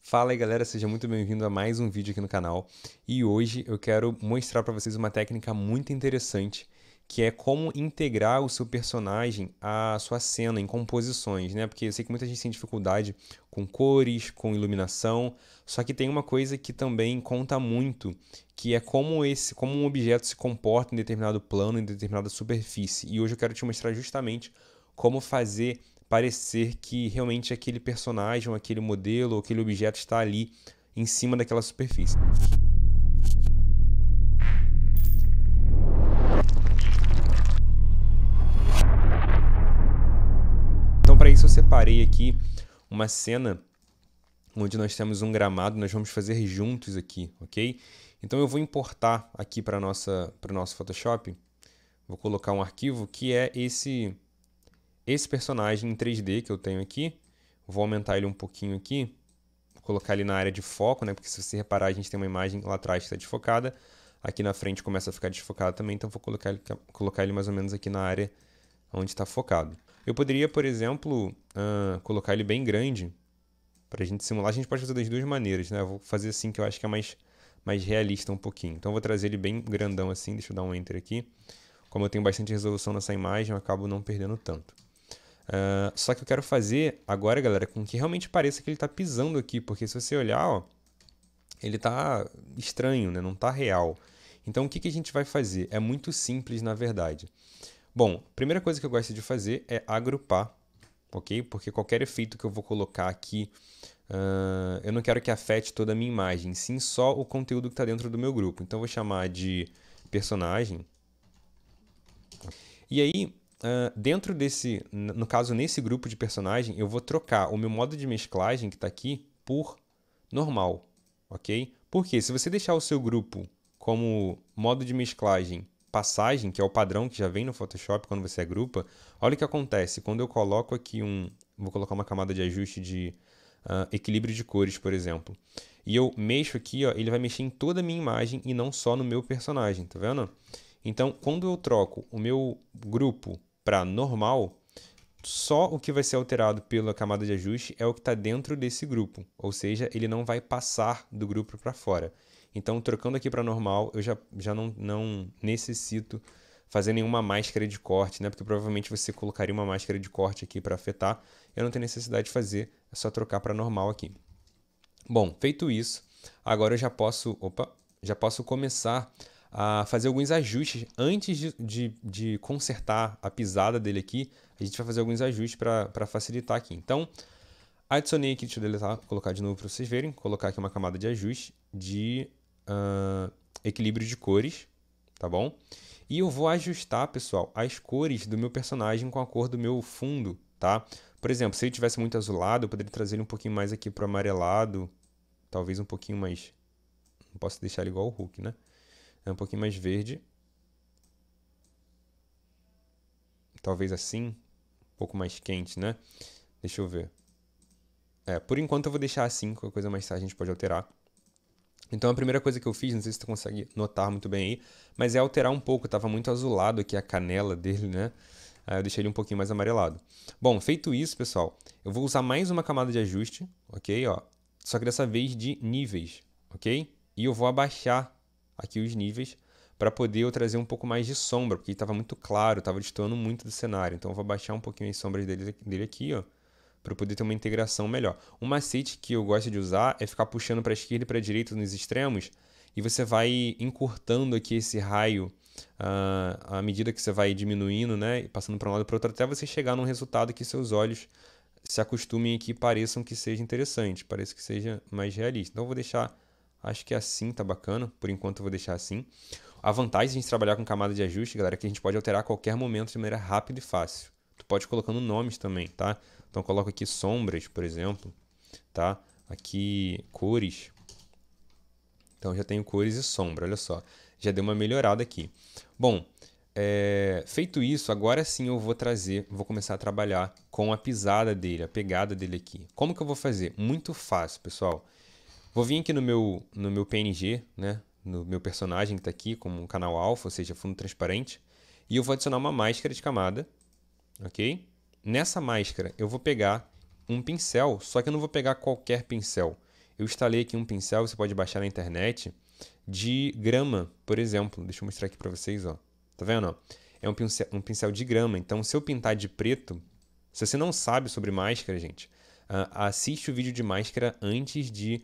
Fala aí galera, seja muito bem-vindo a mais um vídeo aqui no canal. E hoje eu quero mostrar para vocês uma técnica muito interessante, que é como integrar o seu personagem à sua cena em composições, né? Porque eu sei que muita gente tem dificuldade com cores, com iluminação, só que tem uma coisa que também conta muito, que é como um objeto se comporta em determinado plano, em determinada superfície. E hoje eu quero te mostrar justamente como fazer parecer que realmente aquele personagem, ou aquele modelo, ou aquele objeto está ali em cima daquela superfície. Então, para isso, eu separei aqui uma cena onde nós temos um gramado, nós vamos fazer juntos aqui, ok? Então, eu vou importar aqui para o nosso Photoshop, vou colocar um arquivo que é esse personagem em 3D que eu tenho aqui. Vou aumentar ele um pouquinho aqui, vou colocar ele na área de foco, né? Porque se você reparar, a gente tem uma imagem lá atrás que está desfocada, aqui na frente começa a ficar desfocado também, então vou colocar ele mais ou menos aqui na área onde está focado. Eu poderia, por exemplo, colocar ele bem grande para a gente simular. A gente pode fazer das duas maneiras, né? Eu vou fazer assim que eu acho que é mais realista um pouquinho. Então eu vou trazer ele bem grandão assim, deixa eu dar um Enter aqui. Como eu tenho bastante resolução nessa imagem, eu acabo não perdendo tanto. Só que eu quero fazer agora, galera, com que realmente pareça que ele está pisando aqui, porque se você olhar, ó, ele está estranho, né? Não está real. Então o que a gente vai fazer? É muito simples, na verdade. Bom, a primeira coisa que eu gosto de fazer é agrupar, ok? Porque qualquer efeito que eu vou colocar aqui, eu não quero que afete toda a minha imagem, sim só o conteúdo que está dentro do meu grupo. Então eu vou chamar de personagem. E aí, dentro no caso, nesse grupo de personagem, eu vou trocar o meu modo de mesclagem, que está aqui, por normal, ok? Porque se você deixar o seu grupo como modo de mesclagem passagem, que é o padrão que já vem no Photoshop quando você agrupa, olha o que acontece. Quando eu coloco aqui vou colocar uma camada de ajuste de equilíbrio de cores, por exemplo, e eu mexo aqui, ó, ele vai mexer em toda a minha imagem e não só no meu personagem, tá vendo? Então, quando eu troco o meu grupo para normal, só o que vai ser alterado pela camada de ajuste é o que está dentro desse grupo, ou seja, ele não vai passar do grupo para fora. Então, trocando aqui para normal, eu já não necessito fazer nenhuma máscara de corte, né? Porque provavelmente você colocaria uma máscara de corte aqui para afetar. Eu não tenho necessidade de fazer, é só trocar para normal aqui. Bom, feito isso, agora eu já posso começar a fazer alguns ajustes. Antes de consertar a pisada dele aqui, a gente vai fazer alguns ajustes para facilitar aqui. Então, adicionei aqui, deixa eu deletar, vou colocar de novo para vocês verem, colocar aqui uma camada de ajuste de equilíbrio de cores, tá bom? E eu vou ajustar, pessoal, as cores do meu personagem com a cor do meu fundo, tá? Por exemplo, se ele tivesse muito azulado, eu poderia trazer ele um pouquinho mais aqui para o amarelado, talvez um pouquinho mais... Não posso deixar ele igual o Hulk, né? É um pouquinho mais verde. Talvez assim, um pouco mais quente, né? Deixa eu ver. Por enquanto eu vou deixar assim, qualquer coisa mais tarde a gente pode alterar. Então a primeira coisa que eu fiz, não sei se tu consegue notar muito bem aí, mas é alterar um pouco, estava muito azulado aqui a canela dele, né? Aí eu deixei ele um pouquinho mais amarelado. Bom, feito isso, pessoal, eu vou usar mais uma camada de ajuste, ok? Ó, só que dessa vez de níveis, ok? E eu vou abaixar aqui os níveis para poder eu trazer um pouco mais de sombra, porque estava muito claro, estava destoando muito do cenário. Então eu vou abaixar um pouquinho as sombras dele aqui, ó, para poder ter uma integração melhor. Um macete que eu gosto de usar é ficar puxando para a esquerda e para a direita nos extremos, e você vai encurtando aqui esse raio à medida que você vai diminuindo, né, passando para um lado e para o outro, até você chegar num resultado que seus olhos se acostumem aqui e pareçam que seja interessante, pareça que seja mais realista. Então eu vou deixar, acho que assim tá bacana, por enquanto eu vou deixar assim. A vantagem de a gente trabalhar com camada de ajuste, galera, é que a gente pode alterar a qualquer momento de maneira rápida e fácil. Tu pode ir colocando nomes também, tá? Então eu coloco aqui sombras, por exemplo, tá? Aqui cores. Então já tenho cores e sombra, olha só. Já deu uma melhorada aqui. Bom, feito isso, agora sim eu vou começar a trabalhar com a pisada dele, a pegada dele aqui. Como que eu vou fazer? Muito fácil, pessoal. Vou vir aqui no meu PNG, né? No meu personagem que está aqui, como um canal alfa, ou seja, fundo transparente. E eu vou adicionar uma máscara de camada, ok? Nessa máscara eu vou pegar um pincel, só que eu não vou pegar qualquer pincel. eu instalei aqui um pincel, você pode baixar na internet, de grama, por exemplo. Deixa eu mostrar aqui para vocês, ó. Tá vendo, ó? É um pincel de grama. Então, se eu pintar de preto, se você não sabe sobre máscara, gente, assiste o vídeo de máscara antes de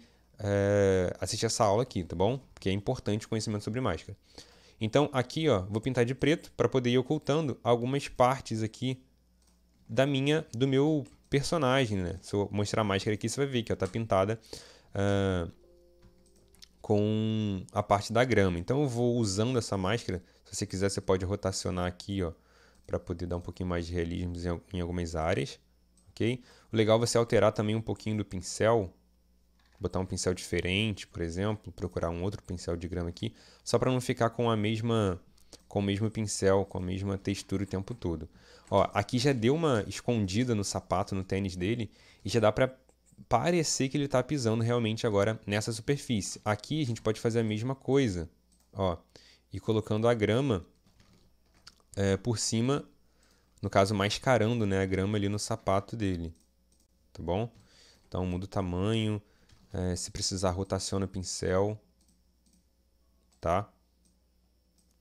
assistir essa aula aqui, tá bom? Porque é importante o conhecimento sobre máscara. Então, aqui, ó, vou pintar de preto para poder ir ocultando algumas partes aqui do meu personagem, né? Se eu mostrar a máscara aqui, você vai ver que ela tá pintada com a parte da grama. Então, eu vou usando essa máscara. Se você quiser, você pode rotacionar aqui, ó, para poder dar um pouquinho mais de realismo em algumas áreas, ok? O legal é você alterar também um pouquinho do pincel, botar um pincel diferente, por exemplo, procurar um outro pincel de grama aqui, só para não ficar com o mesmo pincel, com a mesma textura o tempo todo. Ó, aqui já deu uma escondida no sapato, no tênis dele, e já dá para parecer que ele está pisando realmente agora nessa superfície. Aqui a gente pode fazer a mesma coisa, ó, e colocando a grama por cima, no caso mascarando, né, a grama ali no sapato dele, tá bom? Então muda o tamanho, se precisar rotaciona o pincel, tá?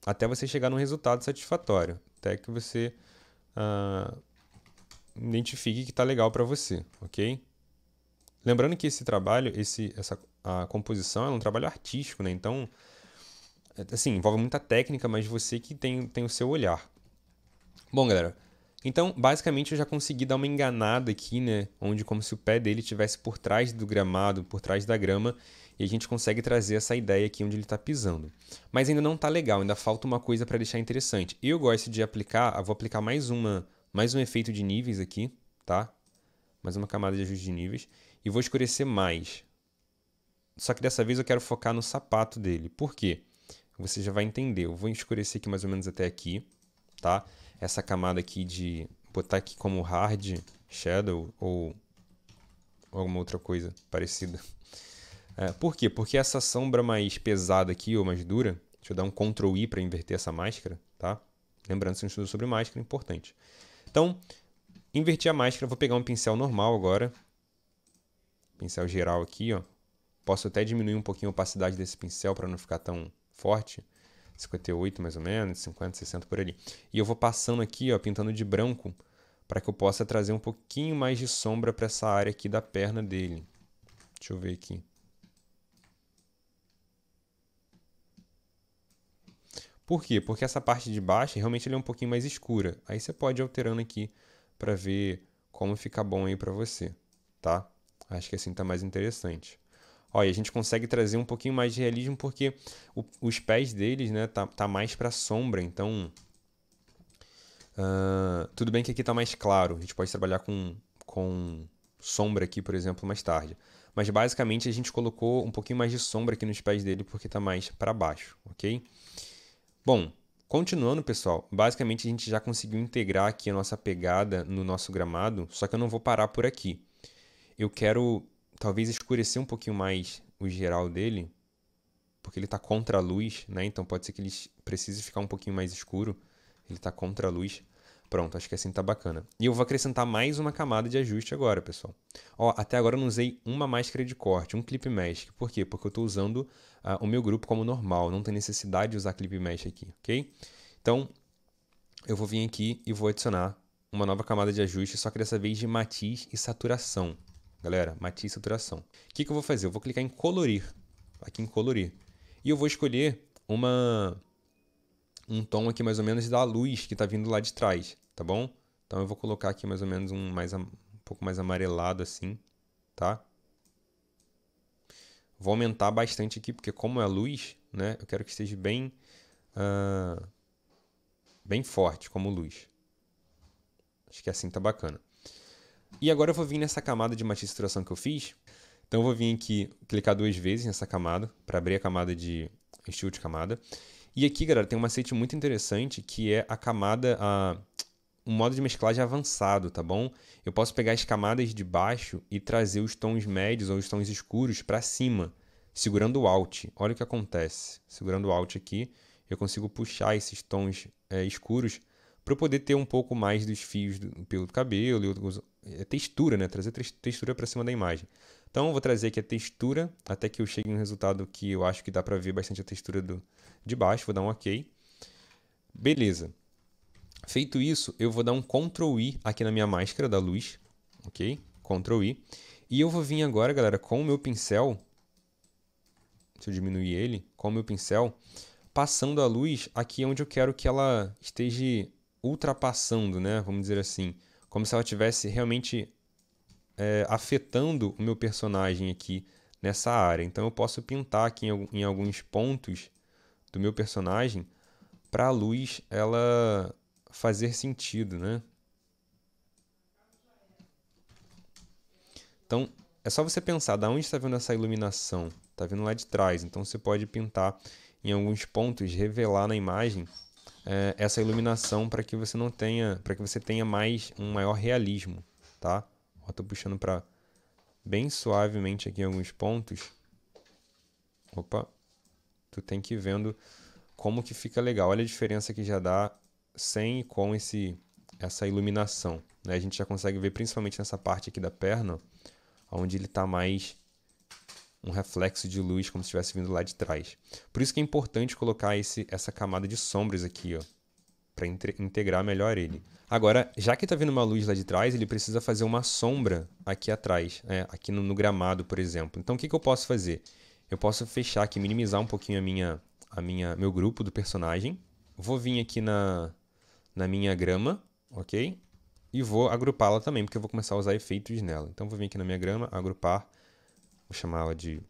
Até você chegar num resultado satisfatório, até que você identifique que está legal para você, ok? Lembrando que esse trabalho, a composição é um trabalho artístico, né? Então, assim, envolve muita técnica, mas você que tem o seu olhar. Bom, galera, então, basicamente eu já consegui dar uma enganada aqui, né? Onde como se o pé dele estivesse por trás do gramado, por trás da grama, e a gente consegue trazer essa ideia aqui onde ele está pisando. Mas ainda não está legal, ainda falta uma coisa para deixar interessante. Eu gosto de vou aplicar mais um efeito de níveis aqui, tá? Mais uma camada de ajuste de níveis. E vou escurecer mais. Só que dessa vez eu quero focar no sapato dele. Por quê? Você já vai entender. Eu vou escurecer aqui mais ou menos até aqui, tá? Essa camada aqui de botar aqui como hard shadow ou alguma outra coisa parecida. Por quê? Porque essa sombra mais pesada aqui, ou mais dura, deixa eu dar um Ctrl I para inverter essa máscara, tá? Lembrando que é um estudo sobre máscara, é importante. Então, inverti a máscara, vou pegar um pincel normal agora. Pincel geral aqui, ó. Posso até diminuir um pouquinho a opacidade desse pincel para não ficar tão forte. 58 mais ou menos, 50, 60 por ali. E eu vou passando aqui, ó, pintando de branco, para que eu possa trazer um pouquinho mais de sombra para essa área aqui da perna dele. Deixa eu ver aqui. Por quê? Porque essa parte de baixo realmente ele é um pouquinho mais escura. Aí você pode ir alterando aqui para ver como fica bom aí para você, tá? Acho que assim tá mais interessante. Ó, e a gente consegue trazer um pouquinho mais de realismo porque os pés deles, né, tá mais para sombra, então tudo bem que aqui tá mais claro, a gente pode trabalhar com sombra aqui, por exemplo, mais tarde. Mas basicamente a gente colocou um pouquinho mais de sombra aqui nos pés dele porque tá mais para baixo, ok? Bom, continuando, pessoal, basicamente a gente já conseguiu integrar aqui a nossa pegada no nosso gramado, só que eu não vou parar por aqui. Eu quero talvez escurecer um pouquinho mais o geral dele, porque ele está contra a luz, né? Então pode ser que ele precise ficar um pouquinho mais escuro. Ele está contra a luz. Pronto, acho que assim tá bacana. E eu vou acrescentar mais uma camada de ajuste agora, pessoal. Ó, até agora eu não usei uma máscara de corte, um clip mesh. Por quê? Porque eu estou usando o meu grupo como normal. Não tem necessidade de usar clip mesh aqui, ok? Então, eu vou vir aqui e vou adicionar uma nova camada de ajuste, só que dessa vez de matiz e saturação. Galera, matiz e saturação. O que eu vou fazer? Eu vou clicar em colorir. Aqui em colorir. E eu vou escolher um tom aqui mais ou menos da luz que está vindo lá de trás, tá bom? Então eu vou colocar aqui mais ou menos um pouco mais amarelado assim, tá? Vou aumentar bastante aqui, porque como é luz, né? Eu quero que esteja bem forte como luz. Acho que assim tá bacana. E agora eu vou vir nessa camada de matiz e saturação que eu fiz. Então eu vou vir aqui, clicar 2 vezes nessa camada, para abrir a camada de estilo de camada. E aqui, galera, tem um macete muito interessante, que é a camada, um modo de mesclagem avançado, tá bom? Eu posso pegar as camadas de baixo e trazer os tons médios ou os tons escuros para cima, segurando o Alt. Olha o que acontece. Segurando o Alt aqui, eu consigo puxar esses tons escuros para eu poder ter um pouco mais dos fios do pelo do cabelo, textura, né? Trazer textura para cima da imagem. Então, eu vou trazer aqui a textura, até que eu chegue em um resultado que eu acho que dá para ver bastante a textura de baixo. Vou dar um OK. Beleza. Feito isso, eu vou dar um Ctrl I aqui na minha máscara da luz. Ok? Ctrl I. E eu vou vir agora, galera, com o meu pincel. Deixa eu diminuir ele. Com o meu pincel, passando a luz aqui onde eu quero que ela esteja ultrapassando, né? Vamos dizer assim. Como se ela estivesse realmente afetando o meu personagem aqui nessa área. Então eu posso pintar aqui em alguns pontos do meu personagem para a luz ela fazer sentido, né? Então é só você pensar, da onde está vindo essa iluminação? Está vindo lá de trás. Então você pode pintar em alguns pontos, revelar na imagem essa iluminação para que você não tenha, para que você tenha um maior realismo, tá? Estou puxando para bem suavemente aqui em alguns pontos. Opa, tu tem que ir vendo como que fica legal. Olha a diferença que já dá sem e com essa iluminação, né? A gente já consegue ver principalmente nessa parte aqui da perna, onde ele está mais um reflexo de luz, como se estivesse vindo lá de trás. Por isso que é importante colocar essa camada de sombras aqui, ó, para integrar melhor ele. Agora, já que está vindo uma luz lá de trás, ele precisa fazer uma sombra aqui atrás, aqui no gramado, por exemplo. Então, o que eu posso fazer? Eu posso fechar aqui, minimizar um pouquinho meu grupo do personagem. Vou vir aqui na minha grama, ok? E vou agrupá-la também, porque eu vou começar a usar efeitos nela. Então, vou vir aqui na minha grama, agrupar. Vou chamar ela de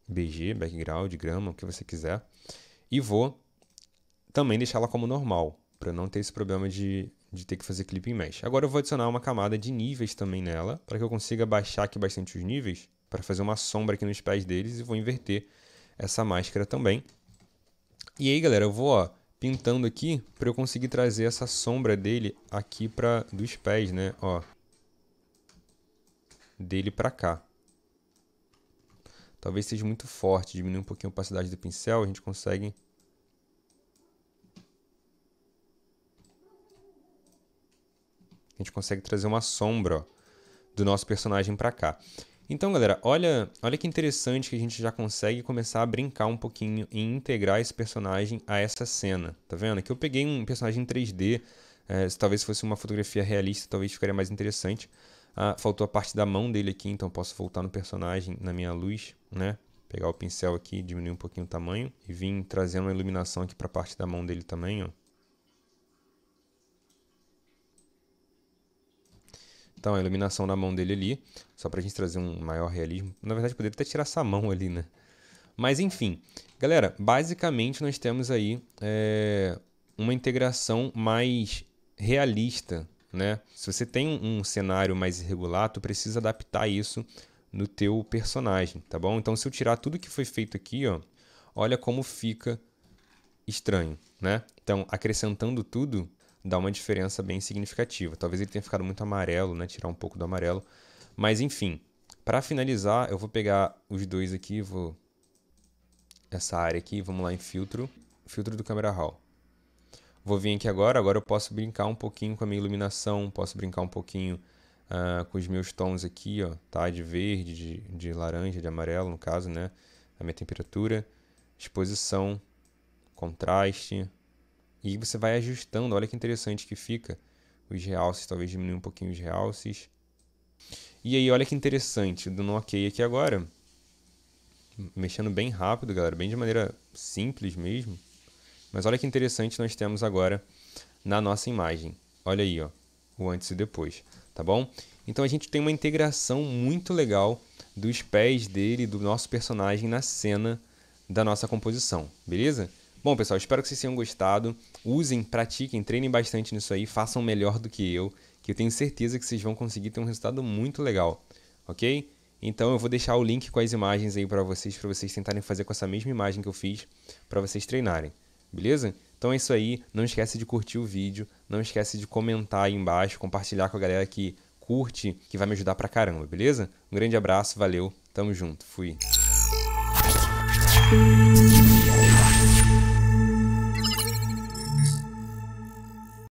BG, background, grama, o que você quiser. E vou também deixar ela como normal, para não ter esse problema de ter que fazer clipping mesh. Agora eu vou adicionar uma camada de níveis também nela, para que eu consiga baixar aqui bastante os níveis, para fazer uma sombra aqui nos pés deles, e vou inverter essa máscara também. E aí, galera, eu vou pintando aqui, para eu conseguir trazer essa sombra dele aqui dos pés, né? Ó, dele para cá. Talvez seja muito forte, diminuir um pouquinho a opacidade do pincel, a gente consegue... trazer uma sombra, ó, do nosso personagem para cá. Então, galera, olha que interessante que a gente já consegue começar a brincar um pouquinho em integrar esse personagem a essa cena. Tá vendo? Aqui eu peguei um personagem em 3D, se talvez fosse uma fotografia realista, talvez ficaria mais interessante. Faltou a parte da mão dele aqui, então posso voltar no personagem, na minha luz, né? Pegar o pincel aqui, diminuir um pouquinho o tamanho e vir trazendo uma iluminação aqui para a parte da mão dele também, ó. Então, a iluminação da mão dele ali, só pra gente trazer um maior realismo. Na verdade, poderia até tirar essa mão ali, né? Mas, enfim. Galera, basicamente nós temos aí uma integração mais realista, né? Se você tem um cenário mais irregular, tu precisa adaptar isso no teu personagem, tá bom? Então, se eu tirar tudo que foi feito aqui, ó, olha como fica estranho, né? Então, acrescentando tudo, dá uma diferença bem significativa. Talvez ele tenha ficado muito amarelo, né? Tirar um pouco do amarelo. Mas, enfim, para finalizar, eu vou pegar os dois aqui, essa área aqui, vamos lá em filtro do Camera Raw. Vou vir aqui agora eu posso brincar um pouquinho com a minha iluminação, posso brincar um pouquinho com os meus tons aqui, ó, tá? De verde, de laranja, de amarelo, no caso, né? A minha temperatura, exposição, contraste. E você vai ajustando, olha que interessante que fica. Os realces, talvez diminuir um pouquinho os realces. E aí, olha que interessante, dando um OK aqui agora. Mexendo bem rápido, galera, bem de maneira simples mesmo. Mas olha que interessante nós temos agora na nossa imagem. Olha aí, ó, o antes e depois, tá bom? Então a gente tem uma integração muito legal dos pés dele, do nosso personagem na cena da nossa composição, beleza? Bom, pessoal, espero que vocês tenham gostado. Usem, pratiquem, treinem bastante nisso aí, façam melhor do que eu tenho certeza que vocês vão conseguir ter um resultado muito legal, ok? Então eu vou deixar o link com as imagens aí para vocês tentarem fazer com essa mesma imagem que eu fiz, para vocês treinarem, beleza? Então é isso aí, não esquece de curtir o vídeo, não esquece de comentar aí embaixo, compartilhar com a galera que curte, que vai me ajudar pra caramba, beleza? Um grande abraço, valeu, tamo junto, fui!